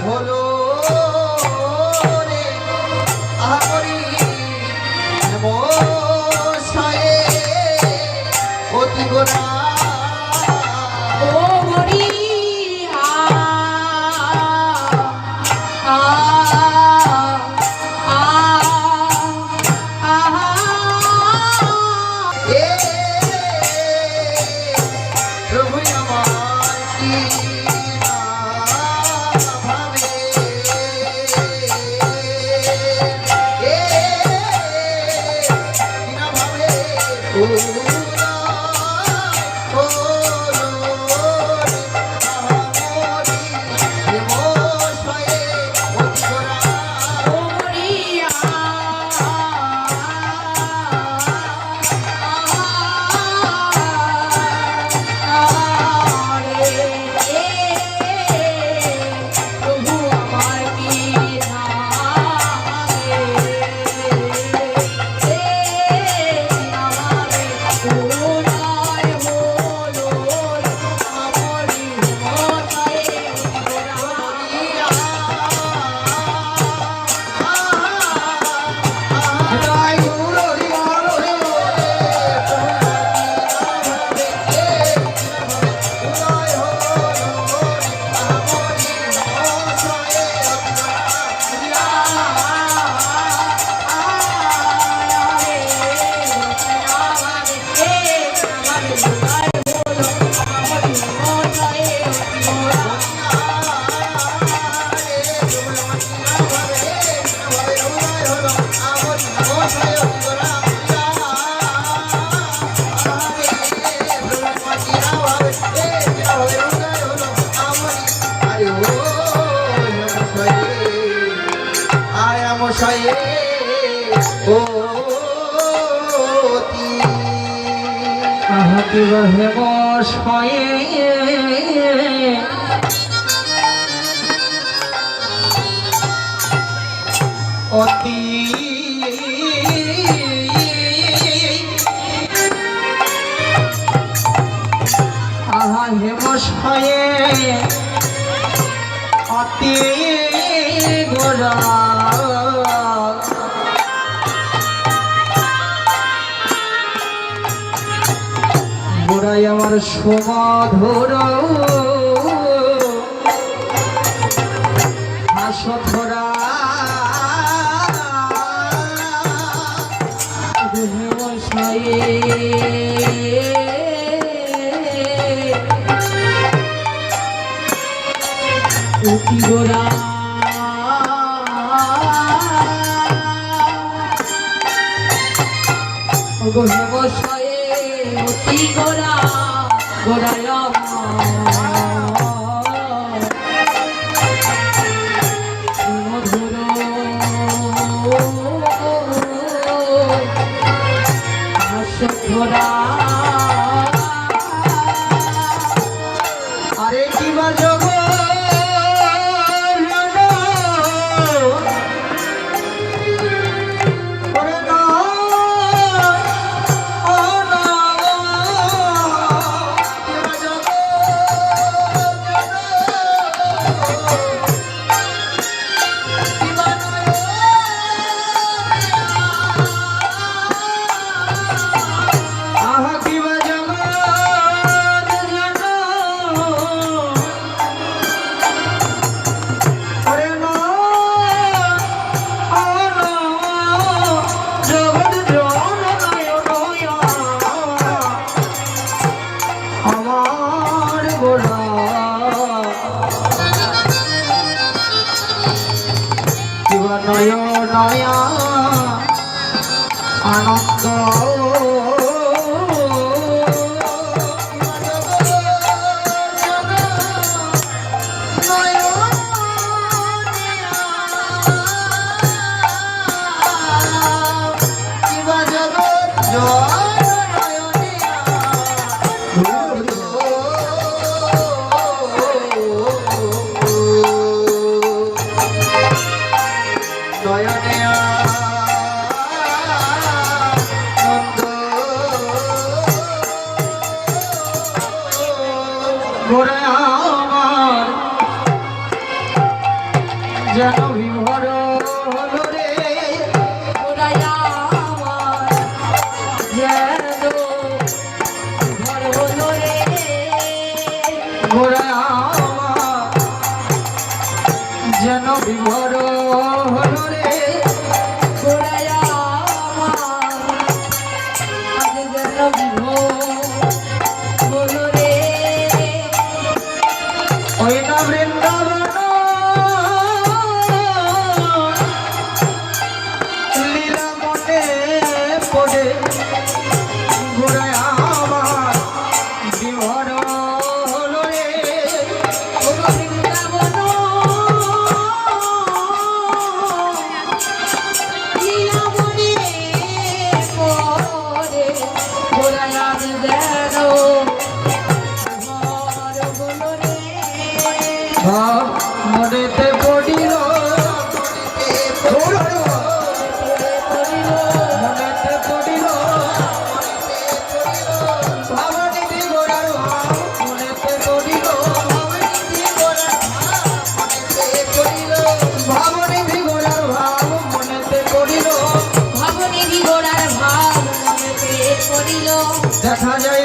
হলো রে আমরি মশায়ে অতি গোরা হে মশায়ে অতি হে মশায়ে অতি গোরা গোড়াই আমার সমাধর হাসধরা মশায়ে অতি গোড়া মশায়ে অতি গোড়া গোড়ায় মধুর হাসধরা আরে কিবা জগ নয় নয়া আনন্দ নয়নে আনন্দ যেন বিভোর হলো রে গোড়ায় আমার যেন ঘর হলো রে গোড়ায় আমার যেন বিভোর হলো রে গোড়ায় আমার আজ যেন বিভোর হলো রে ওই না বৃন্দাবন লীলা মনে পড়ে গোড়ায় আমার বিভোর হলো রে ওগো বৃন্দাবন লীলা মনে পড়ে গোড়ায় আজ যেন ঘর হলো রে মনেতে পড়িল মনেতে পড়িল ভাবনিধি গোড়ার ভাব মনেতে পড়িল ভাবনিধি গোড়ার ভাব মনেতে পড়িল ভাবনিধি গোড়ার ভাব মনেতে পড়িল দেখা যায়